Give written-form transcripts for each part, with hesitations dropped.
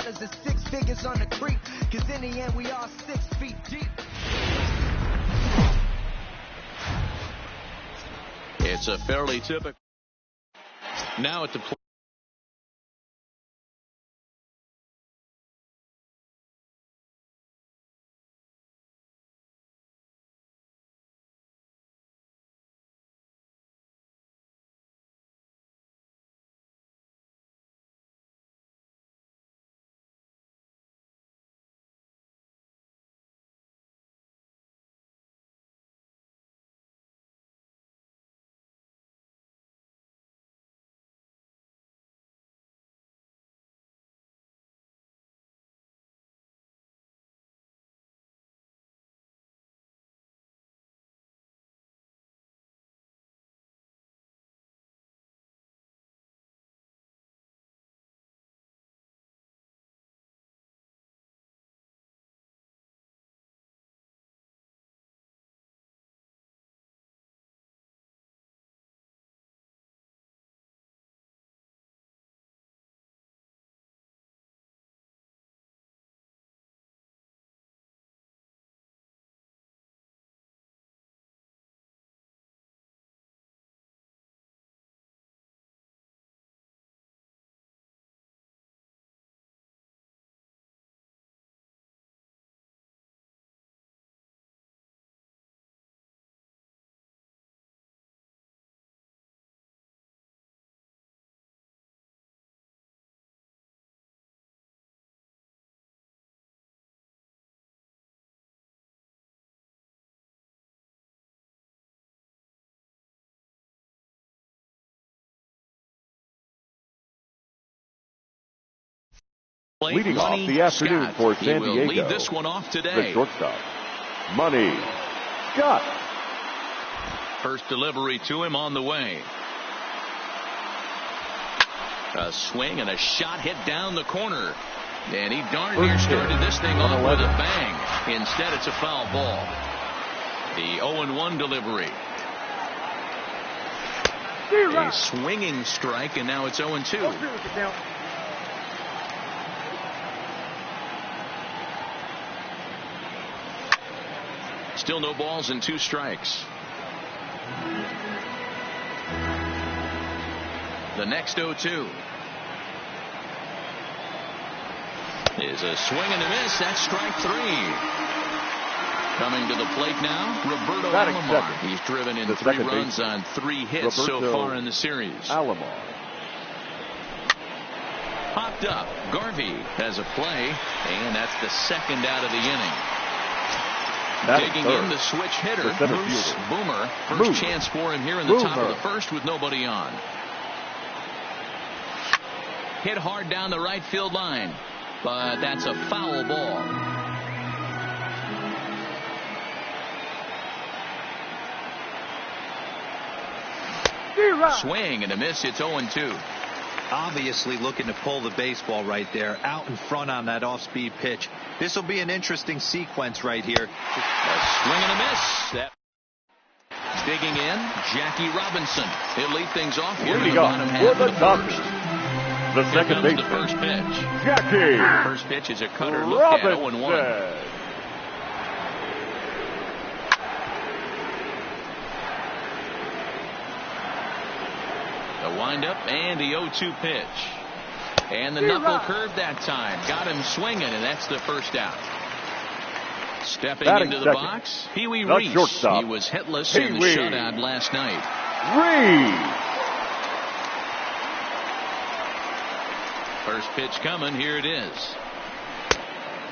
dollars and 6 figures on the creep, cause in the end we all 6 feet deep. It's a fairly typical. Now at the play. Leading off the afternoon Scott. for San He will Diego, lead this one off today. the shortstop, Money Scott. First delivery to him on the way. A swing and a shot hit down the corner. And he darn near started this thing off with a bang. Instead, it's a foul ball. The 0-1 delivery. A swinging strike, and now it's 0-2. Still no balls and 2 strikes. The next 0-2 is a swing and a miss. That's strike 3. Coming to the plate now, Roberto Alomar. He's driven in 3 runs on 3 hits so far in the series. Alomar. Popped up. Garvey has a play, and that's the second out of the inning. Digging in the switch hitter, Bruce Boomer. First chance for him here in the top of the first with nobody on. Hit hard down the right field line, but that's a foul ball. Swing and a miss. It's 0-2. Obviously looking to pull the baseball right there, out in front on that off-speed pitch. This will be an interesting sequence right here. A swing and a miss. Digging in, Jackie Robinson. He'll lead things off here in the bottom half of the first. The second baseman. The first pitch. Jackie. First pitch is a cutter. Look at 0-1. The windup and the 0-2 pitch. And the knuckle curve that time. Got him swinging, and that's the first out. Stepping into the box, Pee Wee Reese. He was hitless in the shutout last night. First pitch coming. Here it is.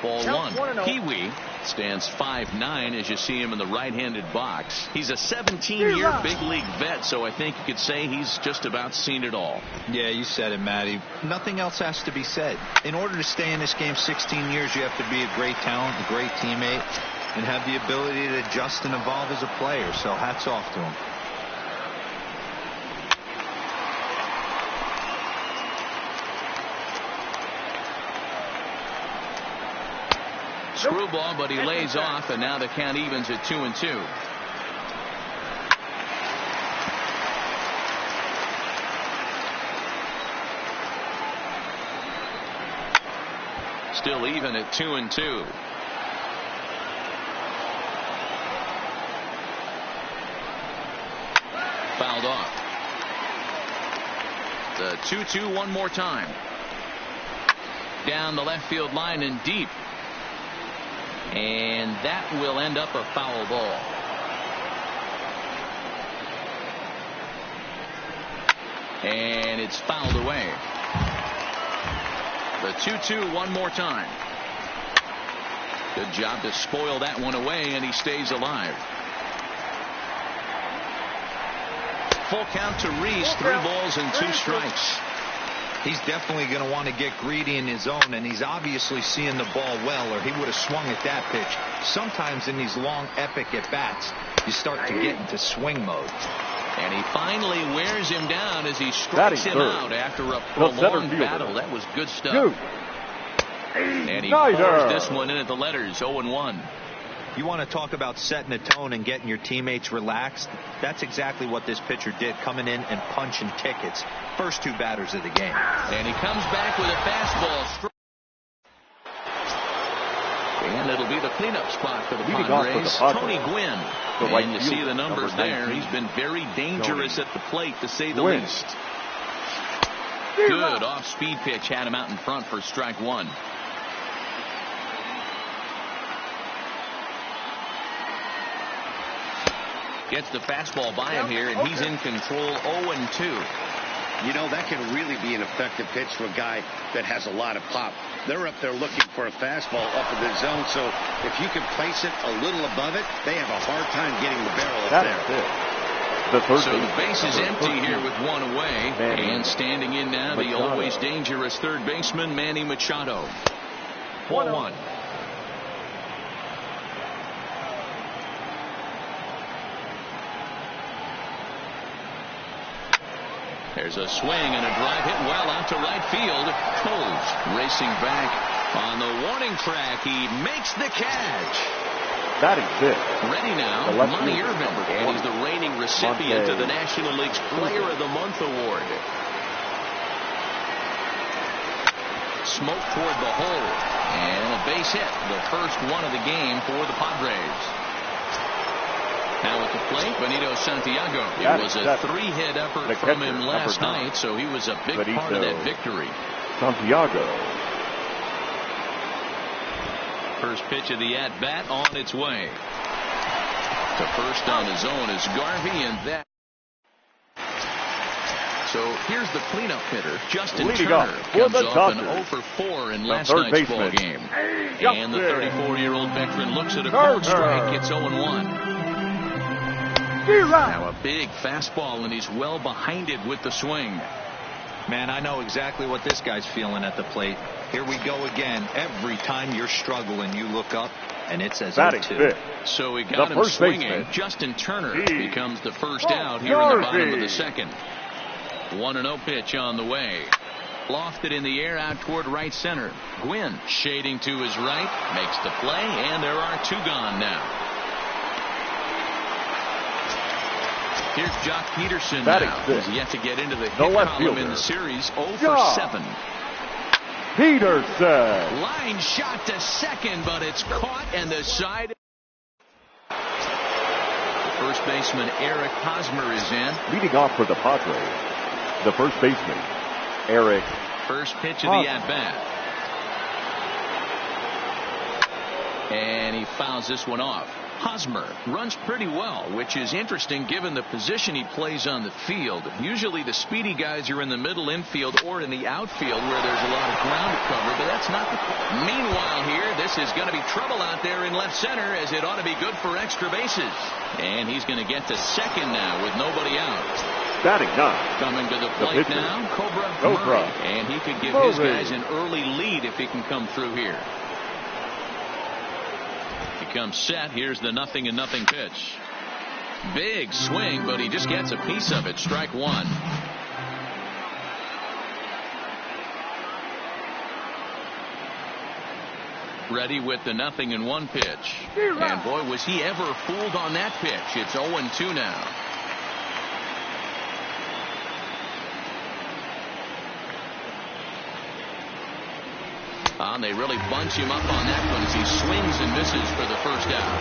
Ball 1. Pee Wee stands 5'9" as you see him in the right-handed box. He's a 17-year big league vet, so I think you could say he's just about seen it all. Yeah, you said it, Matty. Nothing else has to be said. In order to stay in this game 16 years, you have to be a great talent, a great teammate, and have the ability to adjust and evolve as a player. So hats off to him. Screwball, but he lays off, and now the count evens at 2-2. Still even at 2-2. Fouled off. The 2-2 one more time. Down the left field line and deep. And that will end up a foul ball. And it's fouled away. The 2-2 one more time. Good job to spoil that one away, and he stays alive. Full count to Reese. 3 balls and 2 strikes. He's definitely going to want to get greedy in his zone, and he's obviously seeing the ball well, or he would have swung at that pitch. Sometimes in these long, epic at-bats, you start to get into swing mode. And he finally wears him down as he strikes him out after a prolonged battle. That was good stuff. And he pours this one in at the letters, 0-1. You want to talk about setting a tone and getting your teammates relaxed? That's exactly what this pitcher did, coming in and punching tickets. First 2 batters of the game. And he comes back with a fastball. And it'll be the cleanup spot for the Padres. Tony Gwynn. And you see the numbers there. He's been very dangerous at the plate, to say the least. Good off-speed pitch had him out in front for strike 1. Gets the fastball by him here, and he's in control. 0-2. You know, that can really be an effective pitch to a guy that has a lot of pop. They're up there looking for a fastball up in the zone, so if you can place it a little above it, they have a hard time getting the barrel up there. So the base is empty here with 1 away. And standing in now, the always dangerous third baseman, Manny Machado. 1-1. There's a swing and a drive hit well out to right field. Coles racing back on the warning track. He makes the catch. That is it. Ready now, Monty Irvin, and he's the reigning recipient of the National League's Player of the Month award. Smoke toward the hole, and a base hit, the first one of the game for the Padres. Now at the plate, Benito Santiago. It was a 3-hit effort from him last night, so he was a big part of that victory. Santiago. First pitch of the at-bat on its way. To first on his own is Garvey, and that. So here's the cleanup hitter, Justin Turner, comes off an 0-for-4 in last night's ball game. And the 34-year-old veteran looks at a cold strike. It's 0-1. Now a big fastball, and he's well behind it with the swing. Man, I know exactly what this guy's feeling at the plate. Here we go again. Every time you're struggling, you look up, and it says 0-2. So he got him swinging. Justin Turner becomes the first out here in the bottom of the second. 1-0 pitch on the way. Lofted in the air out toward right center. Gwynn shading to his right, makes the play, and there are 2 gone now. Here's Jock Peterson now. He's yet to get into the hit column in the series. 0-for-7. Peterson. Line shot to second, but it's caught, and the side. The first baseman, Eric Hosmer, is in. Leading off for the Padres, the first baseman, Eric. First pitch of the at-bat. And he fouls this one off. Hosmer runs pretty well, which is interesting given the position he plays on the field. Usually the speedy guys are in the middle infield or in the outfield where there's a lot of ground to cover, but that's not the case. Meanwhile here, this is going to be trouble out there in left center, as it ought to be good for extra bases. And he's going to get to second now with nobody out. Batting 9. Coming to the plate now, Cobra Murray. And he could give his guys an early lead if he can come through here. Comes set. Here's the 0-0 pitch. Big swing, but he just gets a piece of it. Strike 1. Ready with the 0-1 pitch. And boy, was he ever fooled on that pitch. It's 0-2 now. They really bunch him up on that one as he swings and misses for the first out.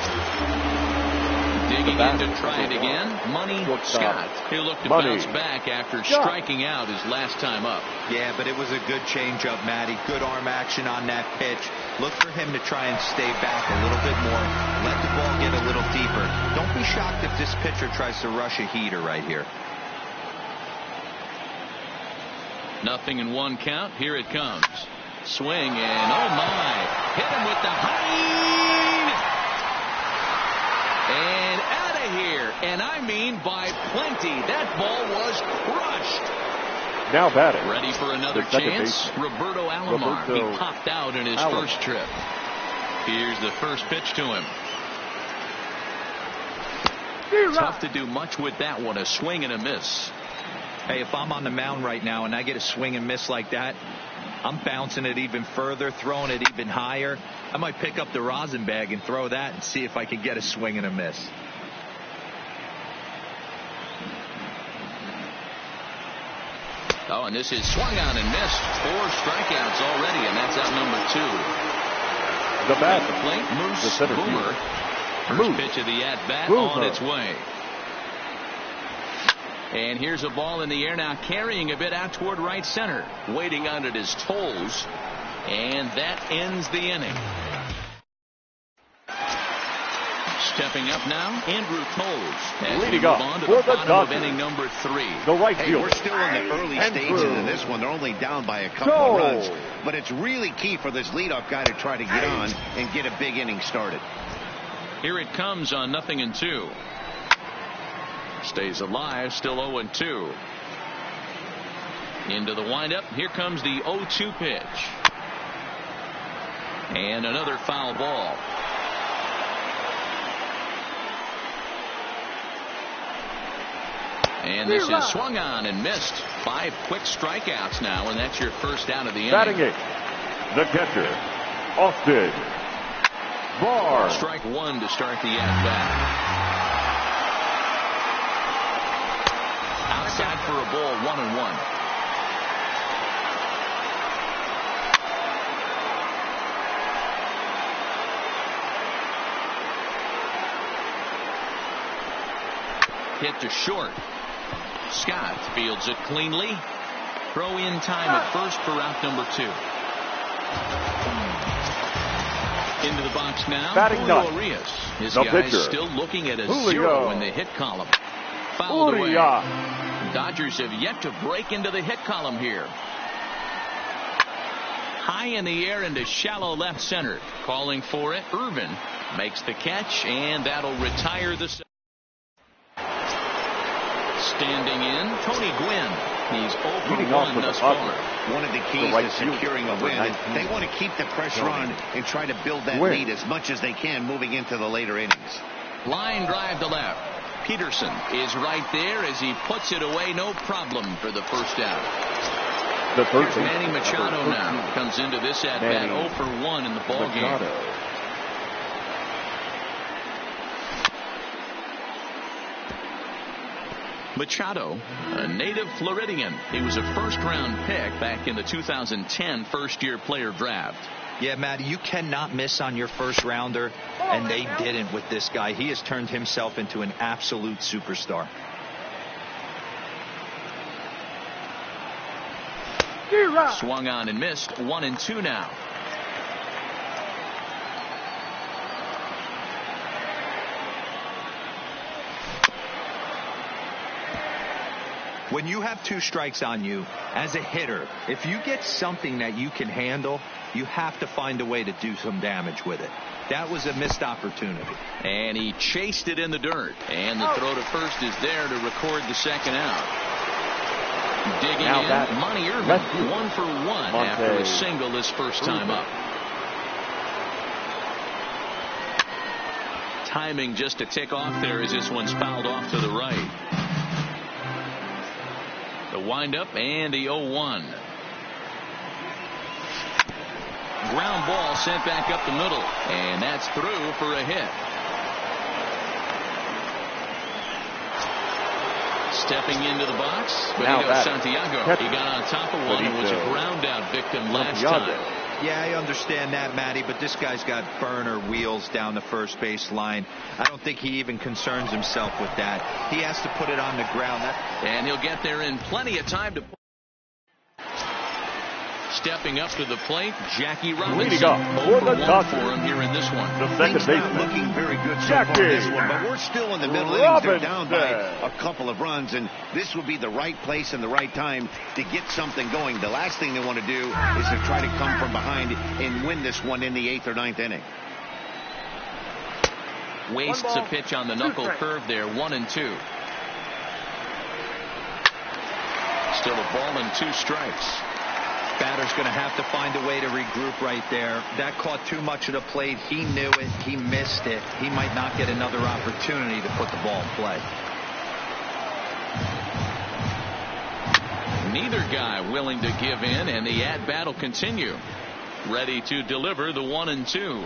Digging in to try it again. Money Scott. He'll look to bounce back after striking out his last time up. Yeah, but it was a good changeup, Matty. Good arm action on that pitch. Look for him to try and stay back a little bit more. Let the ball get a little deeper. Don't be shocked if this pitcher tries to rush a heater right here. 0-1 count. Here it comes. Swing and oh my. Hit him with the high. And out of here. And I mean by plenty. That ball was crushed. Now batting. Ready for another chance. Roberto Alomar. He popped out in his first trip. Here's the first pitch to him. Tough to do much with that one. A swing and a miss. Hey, if I'm on the mound right now and I get a swing and miss like that, I'm bouncing it even further, throwing it even higher. I might pick up the rosin bag and throw that and see if I can get a swing and a miss. Oh, and this is swung on and missed. 4 strikeouts already, and that's out number 2. The bat. At the plate, Moose Boomer. First pitch of the at-bat on its way. And here's a ball in the air now, carrying a bit out toward right center. Waiting on it is Tolles. And that ends the inning. Stepping up now, Andrew Tolles. As we move on to the bottom of inning number 3. The right field. We're still in the early stages of this one. They're only down by a couple of runs. But it's really key for this leadoff guy to try to get on and get a big inning started. Here it comes on 0-2. Stays alive, still 0-2. Into the windup. Here comes the 0-2 pitch. And another foul ball. And this is swung on and missed. 5 quick strikeouts now, and that's your first out of the inning. Batting 8, the catcher, Austin Barr. Strike 1 to start the at-bat. Outside for a ball, 1-1. Hit to short. Scott fields it cleanly. Throw in time at first for out number 2. Into the box now. Julio Arias. His guy is still looking at a 0 in the hit column. Fouled away. Dodgers have yet to break into the hit column here. High in the air into shallow left center. Calling for it. Irvin makes the catch, and that'll retire the. Standing in, Tony Gwynn. He's 0-1 thus far. One of the keys to securing a win. They want to keep the pressure on and try to build that lead as much as they can moving into the later innings. Line drive to left. Peterson is right there as he puts it away. No problem for the first out. Here's Manny Machado now. Comes into this at-bat 0-1 in the ball game. Machado, a native Floridian. He was a first-round pick back in the 2010 first-year player draft. Yeah, Matty, you cannot miss on your first rounder, and they didn't with this guy. He has turned himself into an absolute superstar. Swung on and missed. 1-2 now. When you have 2 strikes on you, as a hitter, if you get something that you can handle, you have to find a way to do some damage with it. That was a missed opportunity. And he chased it in the dirt. And the throw to first is there to record the second out. Digging in, Monty Irvin, 1 for 1 after a single his first time up. Timing just a tick off there as this one's fouled off to the right. The windup and the 0-1. Ground ball sent back up the middle, and that's through for a hit. Stepping into the box, Benito Santiago. He got on top of one and was a ground out victim last time. Yeah, I understand that, Matty, but this guy's got burner wheels down the first base line. I don't think he even concerns himself with that. He has to put it on the ground. And he'll get there in plenty of time to... Stepping up to the plate, Jackie Robinson. Over one for him here in this one. The second baseman. Looking very good so far this one, but we're still in the middle innings. They're down by a couple of runs, and this would be the right place and the right time to get something going. The last thing they want to do is to try to come from behind and win this one in the 8th or 9th inning. Wastes a pitch on the knuckle curve there, 1-2. Still a ball and 2 strikes. Batter's going to have to find a way to regroup right there. That caught too much of the plate. He knew it. He missed it. He might not get another opportunity to put the ball in play. Neither guy willing to give in, and the at-bat will continue. Ready to deliver the 1-2.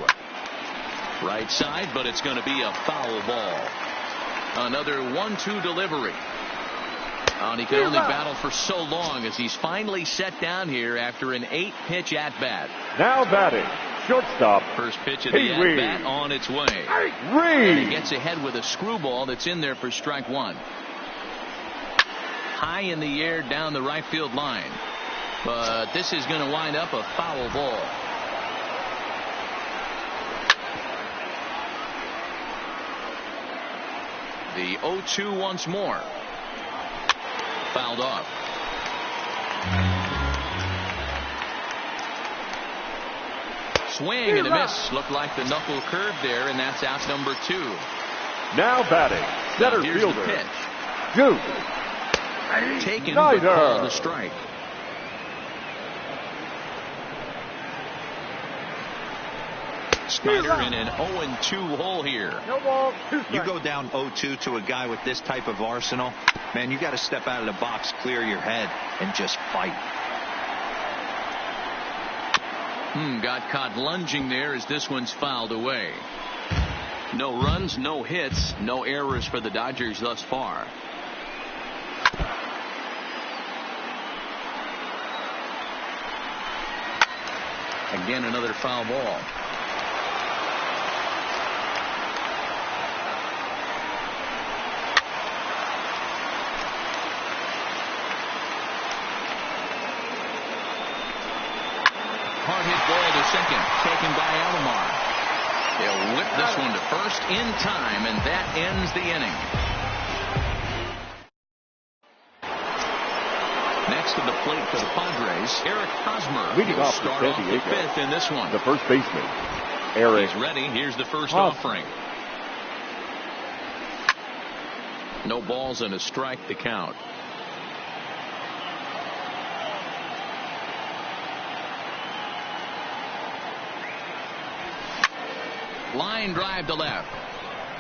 Right side, but it's going to be a foul ball. Another 1-2 delivery. And he could only battle for so long as he's finally set down here after an 8-pitch at-bat. Now batting, shortstop. First pitch of the at-bat on its way. And he gets ahead with a screwball that's in there for strike 1. High in the air down the right field line. But this is going to wind up a foul ball. The 0-2 once more. Fouled off. Swing and a miss. Looked like the knuckle curve there, and that's out number 2. Now batting, center here's fielder. the pitch. Duke. Taken but called the strike. Snyder in an 0-2 hole here. No ball, 2 strikes. You go down 0-2 to a guy with this type of arsenal, man, you got to step out of the box, clear your head, and just fight. Got caught lunging there as this one's fouled away. No runs, no hits, no errors for the Dodgers thus far. Again, another foul ball. Hard hit ball to second, taken by Alomar. They'll whip this one to first in time, and that ends the inning. Next to the plate for the Padres, Eric Hosmer will start off the 5th in this one. The first baseman, Eric. He's ready. Here's the first offering. No balls and a strike to count. Line drive to left,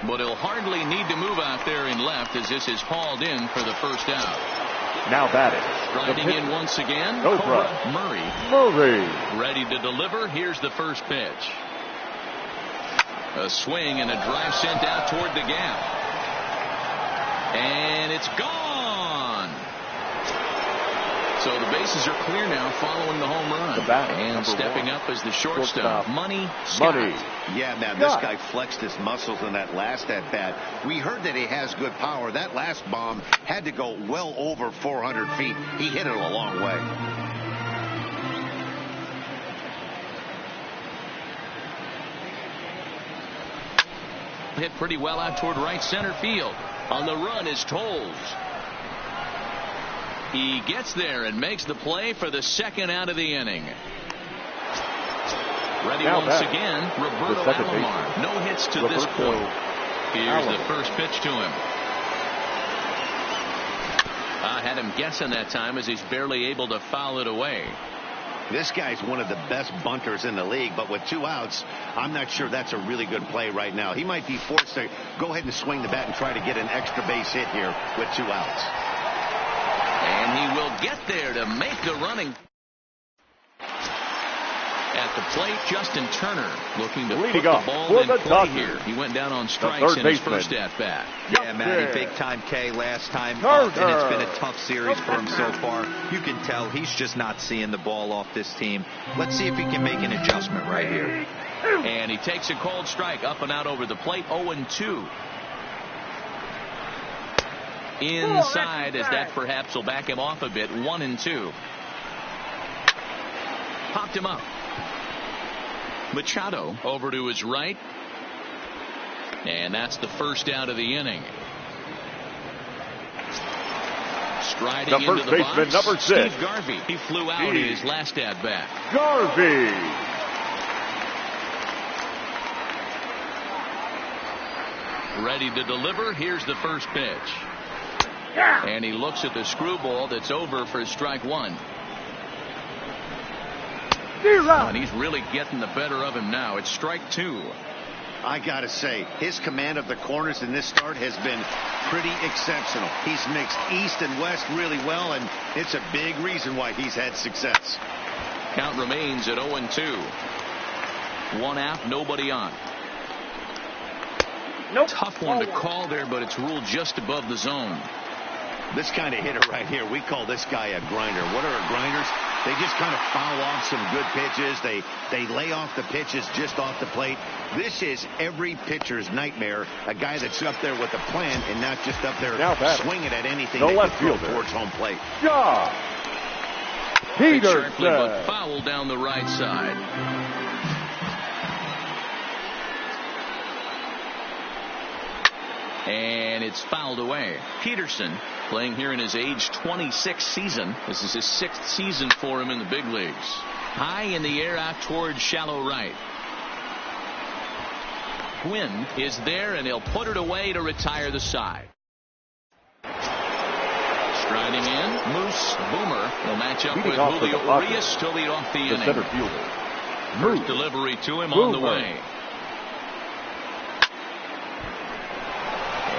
but he'll hardly need to move out there in left as this is hauled in for the first out. Now batting, Striding in once again, Cobra Murray. Ready to deliver. Here's the first pitch. A swing and a drive sent out toward the gap. And it's gone. So the bases are clear now following the home run. And stepping up as the shortstop, Money Scott. Yeah, man, this guy flexed his muscles in that last at-bat. We heard that he has good power. That last bomb had to go well over 400 feet. He hit it a long way. Hit pretty well out toward right center field. On the run is Tolles. He gets there and makes the play for the second out of the inning. Ready now once again, Roberto Alomar. No hits to this point. Here's the first pitch to him. I had him guessing that time as he's barely able to foul it away. This guy's one of the best bunters in the league, but with 2 outs, I'm not sure that's a really good play right now. He might be forced to go ahead and swing the bat and try to get an extra base hit here with 2 outs. And he will get there to make the running. At the plate, Justin Turner looking to Leading put off the ball for in the play Dodgers, here. He went down on the strikes third in his baseman. first at-bat. Yeah, Matty, big-time K last time Turner. up, and it's been a tough series for him so far. You can tell he's just not seeing the ball off this team. Let's see if he can make an adjustment right here. And he takes a cold strike up and out over the plate, 0-2. Inside, as that perhaps will back him off a bit, 1-2. Popped him up. Machado over to his right. And that's the first out of the inning. Striding The into first the baseman, box, number 6. Steve Garvey. He flew out in his last at-bat. Garvey. Ready to deliver. Here's the first pitch. And he looks at the screwball that's over for strike 1. And he's really getting the better of him now. It's strike 2. I got to say, his command of the corners in this start has been pretty exceptional. He's mixed east and west really well, and it's a big reason why he's had success. Count remains at 0-2. 1 out, nobody on. Tough one to call there, but it's ruled just above the zone. This kind of hitter right here, we call this guy a grinder. What are grinders? They just kind of foul off some good pitches. They lay off the pitches just off the plate. This is every pitcher's nightmare. A guy that's up there with a plan and not just up there swinging at anything no that left can throw fielder towards home plate. Yeah. Sharply, but foul down the right side. And it's fouled away. Peterson playing here in his age 26 season. This is his 6th season for him in the big leagues. High in the air out towards shallow right. Gwynn is there, and he'll put it away to retire the side. Striding in, Moose Boomer will match up with Julio Urias to lead off the inning. Center fielder. First delivery to him on the way.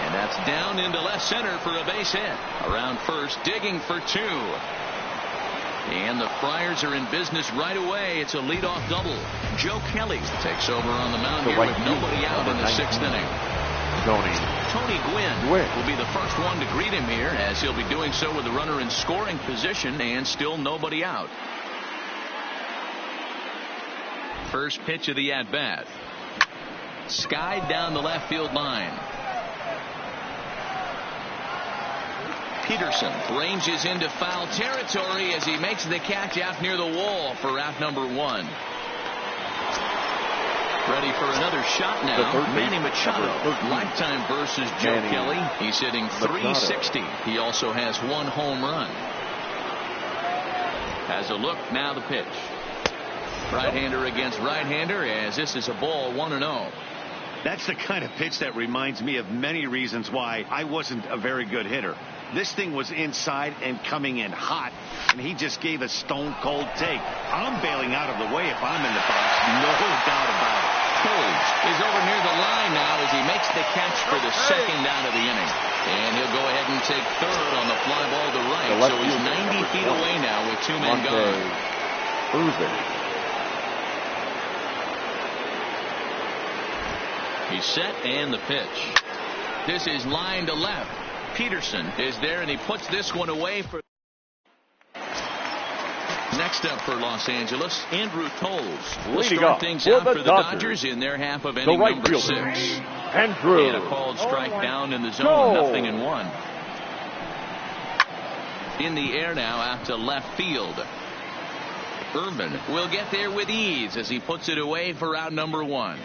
And that's down into left center for a base hit. Around first, digging for 2. And the Friars are in business right away. It's a leadoff double. Joe Kelly takes over on the mound here with nobody out in the 6th inning. Tony Gwynn will be the first one to greet him here, as he'll be doing so with the runner in scoring position and still nobody out. First pitch of the at-bat. Skied down the left field line. Peterson ranges into foul territory as he makes the catch out near the wall for out number 1. Ready for another shot now. Manny Machado, lifetime versus Joe Kelly. He's hitting .360. He also has 1 home run. Has a look, now the pitch. Right-hander against right-hander, as this is a ball, 1-0. That's the kind of pitch that reminds me of many reasons why I wasn't a very good hitter. This thing was inside and coming in hot, and he just gave a stone-cold take. I'm bailing out of the way if I'm in the box, no doubt about it. Coles is over near the line now as he makes the catch for the 2nd out of the inning. And he'll go ahead and take 3rd on the fly ball to right. So he's 90 feet away now with 2 men gone. He's set, and the pitch. This is line to left. Peterson is there, and he puts this one away for. Next up for Los Angeles, Andrew Toles will start things out for the Dodgers in their half of inning number 6. Andrew. And a called strike down in the zone, 0-1. In the air now out to left field. Urban will get there with ease as he puts it away for out number 1.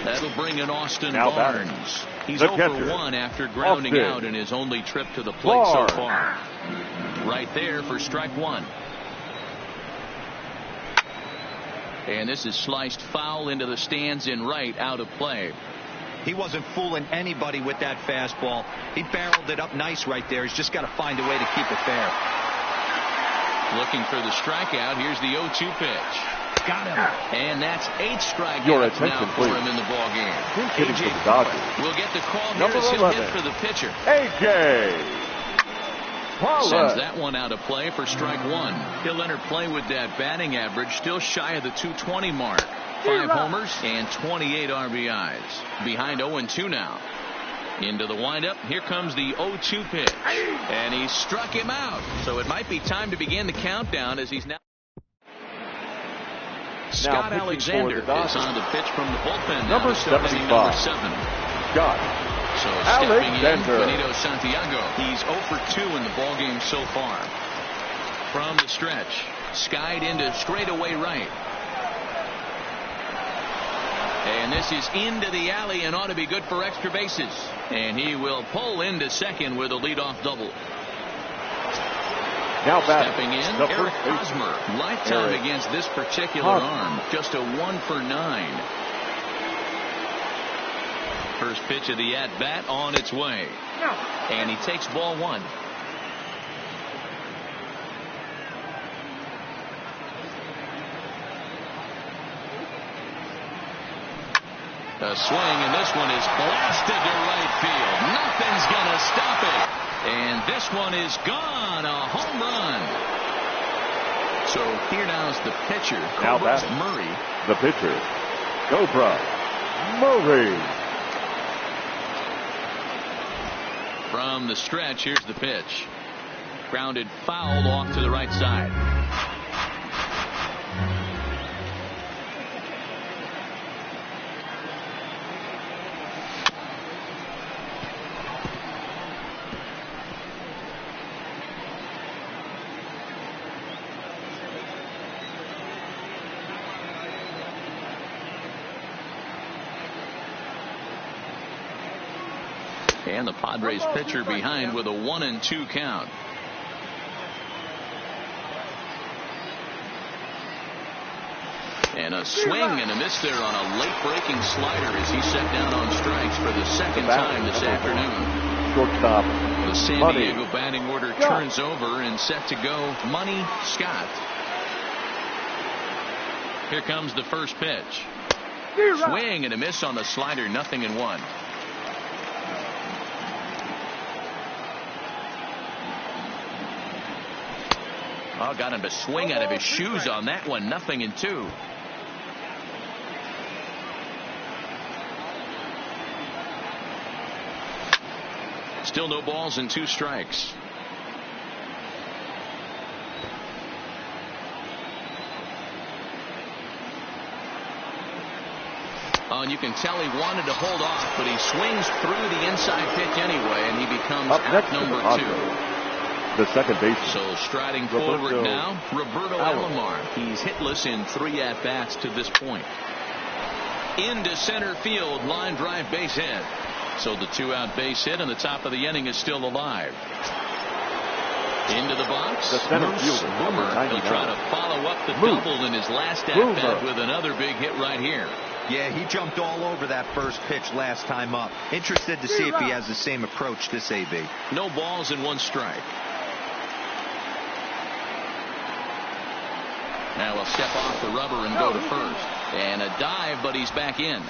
That'll bring in Austin Barnes. He's 0 for 1 after grounding out in his only trip to the plate so far. Right there for strike 1. And this is sliced foul into the stands in right, out of play. He wasn't fooling anybody with that fastball. He barreled it up nice right there. He's just got to find a way to keep it fair. Looking for the strikeout. Here's the 0-2 pitch. Got him. And that's 8 strikeouts now for him in the ball game. Hitting for the Dodgers. We'll get the call here as he'll hit for the pitcher. AJ. Sends that one out of play for strike one. He'll enter play with that batting average, still shy of the 220 mark. 5 homers and 28 RBIs. Behind 0-2 now. Into the windup. Here comes the 0-2 pitch. And he struck him out. So it might be time to begin the countdown as he's now. Scott Alexander is on the pitch from the bullpen. Number 75. Number 7. Scott So Alexander. stepping in, Benito Santiago. He's 0 for 2 in the ballgame so far. From the stretch. Skied into straightaway right. And this is into the alley and ought to be good for extra bases. And he will pull into second with a leadoff double. Now batting, stepping in, Eric Hosmer. Lifetime against this particular arm. Just a 1 for 9. First pitch of the at-bat on its way. And he takes ball 1. A swing, and this one is blasted to right field. Nothing's going to stop it. And this one is gone. A home run. So here now is the pitcher, Cobra Murray. The pitcher, Cobra Murray. From the stretch, here's the pitch. Grounded foul off to the right side. And the Padres pitcher behind with a 1-2 count. And a swing and a miss there on a late breaking slider as he set down on strikes for the second time this afternoon. Shortstop. The San Diego batting order turns over and set to go Money Scott. Here comes the first pitch. Swing and a miss on the slider, 0-1. Oh, got him to swing out of his shoes on that one. 0-2. Still no balls and 2 strikes. Oh, and you can tell he wanted to hold off, but he swings through the inside pitch anyway, and he becomes out number 2. The second base. So striding forward now, Roberto Alomar. He's hitless in 3 at-bats to this point. Into center field, line drive base hit. So the 2-out base hit, and the top of the inning is still alive. Into the box. The center fielder, Boomer. He'll try to follow up the double in his last at-bat with another big hit right here. Yeah, he jumped all over that first pitch last time up. Interested to see if he has the same approach this AB. No balls and 1 strike. Now he'll step off the rubber and go to first. And a dive, but he's back in.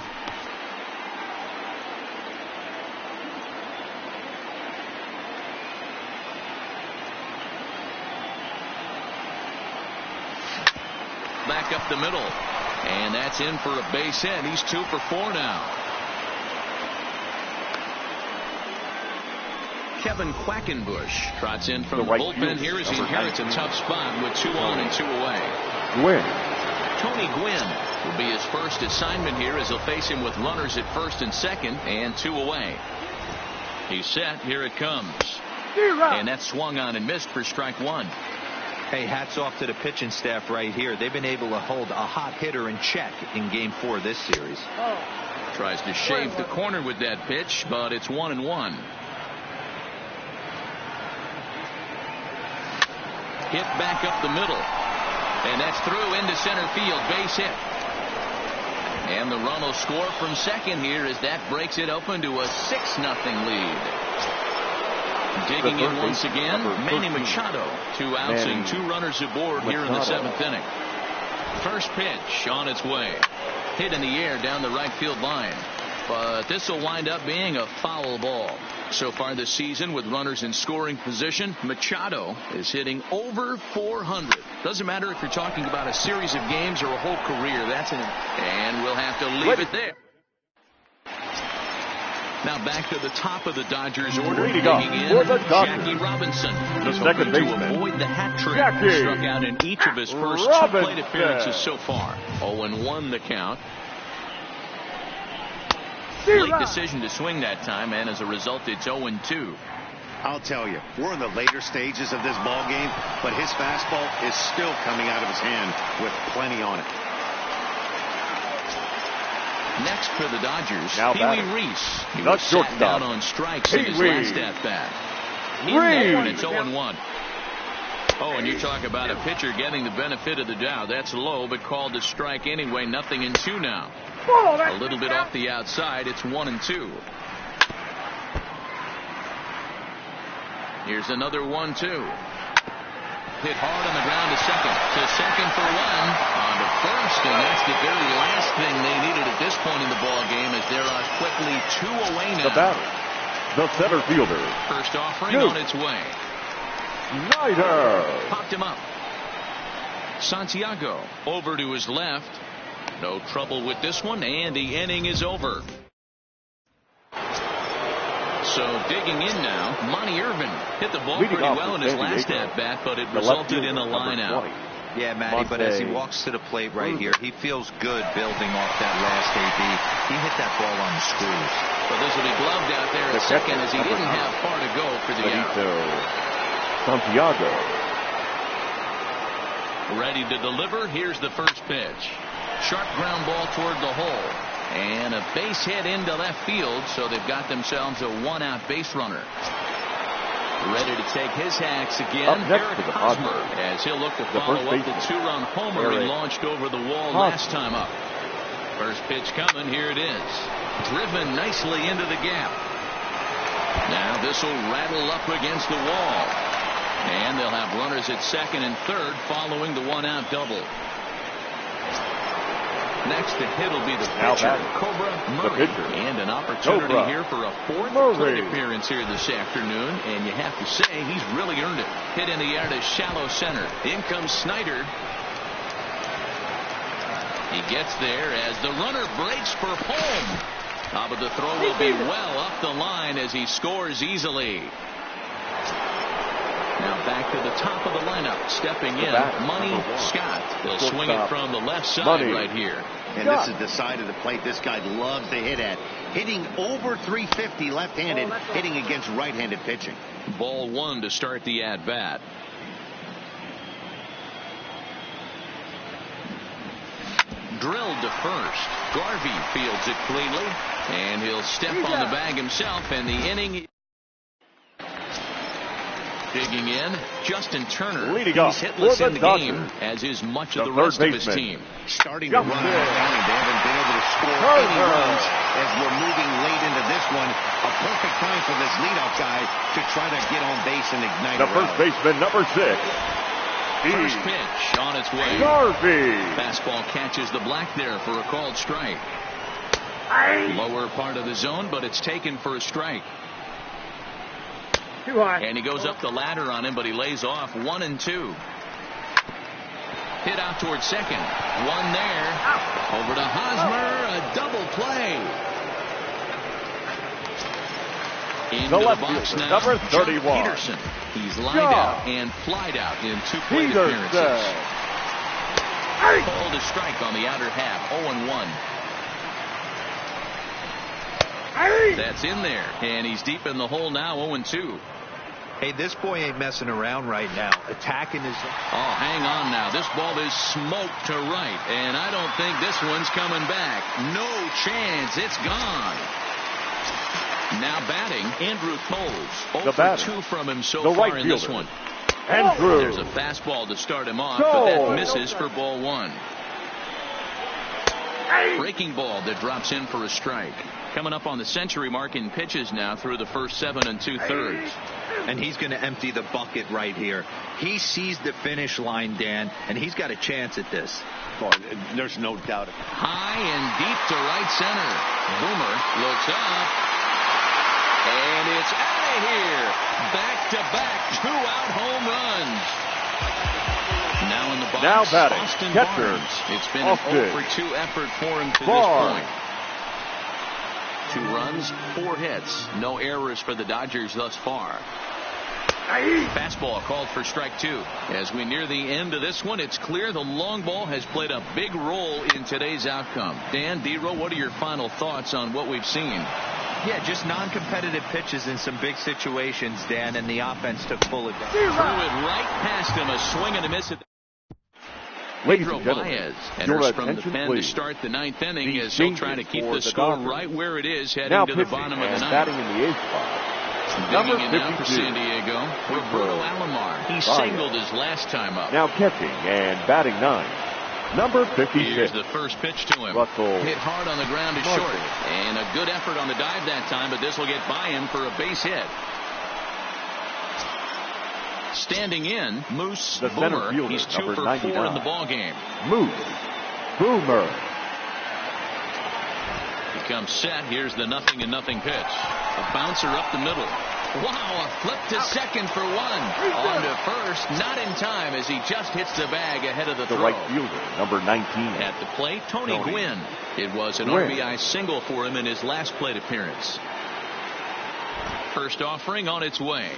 Back up the middle. And that's in for a base hit. He's 2 for 4 now. Kevin Quackenbush trots in from the bullpen here as he inherits a tough spot with 2 on and 2 away. Gwynn. Tony Gwynn will be his first assignment here as he'll face him with runners at first and second and 2 away. He's set. Here it comes. And that's swung on and missed for strike 1. Hey, hats off to the pitching staff right here. They've been able to hold a hot hitter in check in game 4 of this series. Tries to shave the corner with that pitch, but it's 1-1. Hit back up the middle. And that's through into center field. Base hit. And the run will score from second here as that breaks it open to a 6-0 lead. Digging in once again, Manny Machado. 2 outs and 2 runners aboard here in the 7th inning. First pitch on its way. Hit in the air down the right field line. But this will wind up being a foul ball. So far this season, with runners in scoring position, Machado is hitting over 400. Doesn't matter if you're talking about a series of games or a whole career. And we'll have to leave it there. Now back to the top of the Dodgers order. Digging in, Jackie Robinson. The second baseman. To avoid the hat trick. Struck out in each of his first 2 plate appearances so far. 0-1 the count. Late decision to swing that time, and as a result, it's 0-2. I'll tell you, we're in the later stages of this ball game, but his fastball is still coming out of his hand with plenty on it. Next for the Dodgers, now Pee Wee Reese. He was sat down on strikes in his last at-bat. In that one, it's 0-1. Oh, and you talk about a pitcher getting the benefit of the doubt. That's low, but called to strike anyway. 0-2 now. A little bit off the outside. It's 1-2. Here's another 1-2. Hit hard on the ground to second. To second for 1. On to first, and that's the very last thing they needed at this point in the ball game, as they're quickly 2 away now. The batter, the center fielder. First offering on its way. Snyder. Popped him up. Santiago over to his left. No trouble with this one, and the inning is over. So digging in now, Monty Irvin hit the ball pretty well in his last at-bat, but it resulted in a line out. Yeah, Matty, but as he walks to the plate right here, he feels good building off that last AB. He hit that ball on the screws. But this will be gloved out there at second, as he didn't have far to go for the out. Santiago. Ready to deliver. Here's the first pitch. Sharp ground ball toward the hole. And a base hit into left field, so they've got themselves a 1-out base runner. Ready to take his hacks again, Eric Hosmer, as he'll look to follow up the 2-run homer he launched over the wall last time up. First pitch coming, here it is. Driven nicely into the gap. Now this will rattle up against the wall. And they'll have runners at second and third following the 1-out double. Next to hit will be the pitcher, Cobra Murray. And an opportunity here for a 4th plate appearance here this afternoon. And you have to say, he's really earned it. Hit in the air to shallow center. In comes Snyder. He gets there as the runner breaks for home. But the throw will be well up the line as he scores easily. Now back to the top of the lineup. Stepping in, Money Scott. They'll swing it from the left side right here. And this is the side of the plate this guy loves to hit at. Hitting over 350 left-handed, hitting against right-handed pitching. Ball 1 to start the at-bat. Drilled to first. Garvey fields it cleanly. And he'll step on the bag himself, and the inning. Digging in, Justin Turner. Leading He's hitless in the Dodgers. game, as is much of the rest of his team. Starting to run out of time. They haven't been able to score any runs as we're moving late into this one. A perfect time for this leadoff guy to try to get on base and ignite. The first baseman, number 6. First pitch on its way. Garvey. Fastball catches the black there for a called strike. Lower part of the zone, but it's taken for a strike. And he goes up the ladder on him, but he lays off. 1-2. Hit out towards second. One there. Over to Hosmer. A double play. Into the box now. Number 31. Peterson. He's lined out and flied out in 2 plate appearances. Called a strike on the outer half. 0-1. That's in there, and he's deep in the hole now. 0-2. Hey, this boy ain't messing around right now. Attacking his. Oh, hang on now. This ball is smoked to right, and I don't think this one's coming back. No chance. It's gone. Now batting, Andrew Coles. 0 for 2 from him so far in this one. Andrew. There's a fastball to start him off, but that misses for ball 1. Breaking ball that drops in for a strike. Coming up on the century mark in pitches now through the first 7 2/3. And he's going to empty the bucket right here. He sees the finish line, Dan, and he's got a chance at this. Boy, there's no doubt. High and deep to right center. Boomer looks up. And it's out of here. Back-to-back two-out home runs. Now in the box, now batting, Austin catcher, Barnes. It's been Austin. an 0-for-2 effort for him to Barnes. this point. 2 runs, 4 hits. No errors for the Dodgers thus far. Fastball called for strike 2. As we near the end of this one, it's clear the long ball has played a big role in today's outcome. Dan, D-Row, what are your final thoughts on what we've seen? Yeah, just non-competitive pitches in some big situations, Dan, and the offense took full advantage. Threw it right past him, a swing and a miss. Ladies Pedro and gentlemen, Baez your enters from the attention, pen to please. start the 9th inning The as he'll try to changes keep for the the score Dodgers. right where it is heading Now to the pitching bottom of the and 9th. batting in the 8th spot. Number Digging in now for 52. San Diego, Roberto Alomar. He Baez. singled his last time up. Now catching and batting 9. Number 56. Here's the first pitch to him. Russell Hit hard on the ground to Martin. short. And a good effort on the dive that time, but this will get by him for a base hit. Standing in, Moose The center Boomer. fielder, He's 2 number for 99. 4 in the ball game. Moose Boomer. He comes set. Here's the 0-0 pitch. A bouncer up the middle. Wow, a flip to second for 1. On to first, not in time as he just hits the bag ahead of the The throw. right fielder, number 19. At the plate, Tony Gwynn. It was an RBI single for him in his last plate appearance. First offering on its way.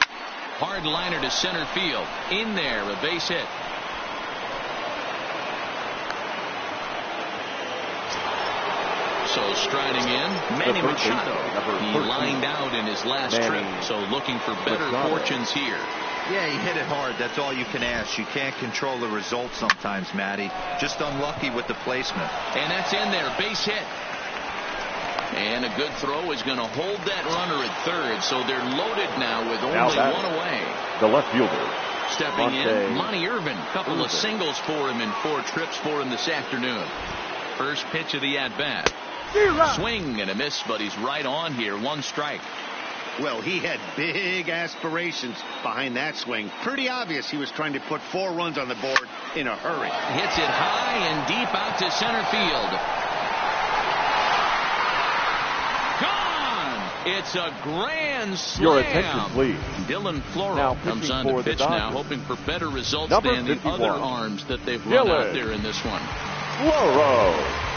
Hard liner to center field. In there, a base hit. So striding in, Manny Machado. He lined out in his last trip, so looking for better fortunes here. Yeah, he hit it hard. That's all you can ask. You can't control the result sometimes, Matty. Just unlucky with the placement. And that's in there, base hit. And a good throw is going to hold that runner at third, so they're loaded now with only 1 away. The left fielder. Stepping in, Monty Irvin. Couple of singles for him and 4 trips for him this afternoon. First pitch of the at-bat. Swing and a miss, but he's right on here. 1 strike. Well, he had big aspirations behind that swing. Pretty obvious he was trying to put 4 runs on the board in a hurry. Hits it high and deep out to center field. Gone! It's a grand slam. Your attention, please. Dylan Floro comes on to pitch now, hoping for better results than the other arms that they've run out there in this one. Floro.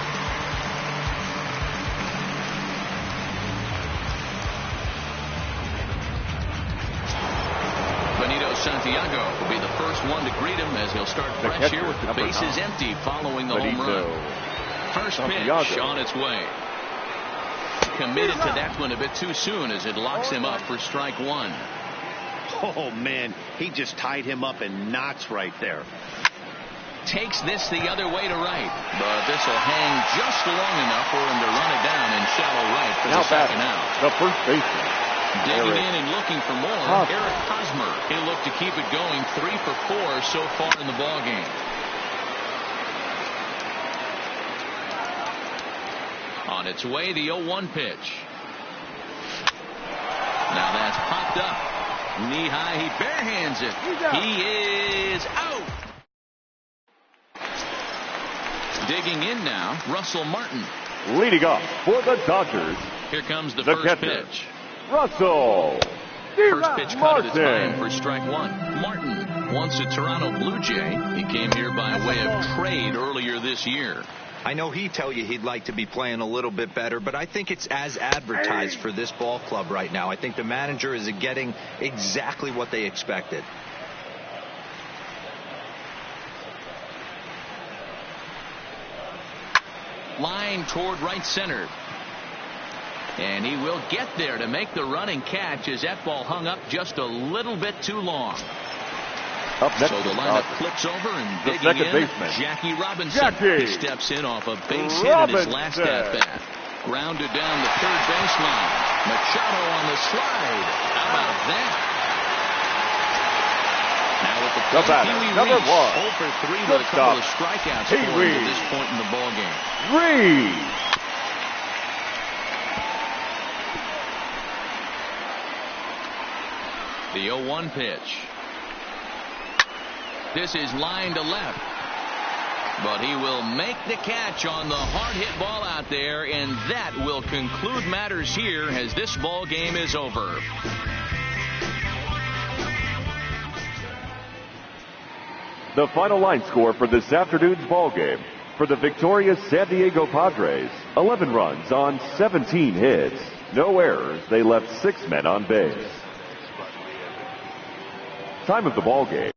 Santiago will be the first one to greet him as he'll start fresh here with the bases empty following the home run. First pitch on its way. Committed to that one a bit too soon as it locks him up for strike 1. Oh, man, he just tied him up in knots right there. Takes this the other way to right, but this will hang just long enough for him to run it down in shallow right for the second out. The first baseman. Digging in and looking for more, Eric Hosmer. He'll look to keep it going. 3 for 4 so far in the ball game. On its way, the 0-1 pitch. Now that's popped up. Knee high, he barehands it. He is out. Digging in now, Russell Martin. Leading off for the Dodgers. Here comes the first pitch. Russell First pitch cut at a time for strike 1. Martin, once a Toronto Blue Jay. He came here by way of trade earlier this year. I know he'd tell you he'd like to be playing a little bit better, but I think it's as advertised for this ball club right now. I think the manager is getting exactly what they expected. Line toward right center. And he will get there to make the running catch as that ball hung up just a little bit too long. Up next, so the lineup flips over and the digging in, baseman, Jackie Robinson. He steps in off a base hit in his last at-bat. Grounded down the third baseline. Machado on the slide. How about that? Now with the plate, number 1. 0 for 3 with a couple of strikeouts for him at this point in the ball game. Reed. The 0-1 pitch. This is line to left. But he will make the catch on the hard-hit ball out there, and that will conclude matters here as this ball game is over. The final line score for this afternoon's ball game. For the victorious San Diego Padres, 11 runs on 17 hits. No errors. They left 6 men on base. Time of the ball game.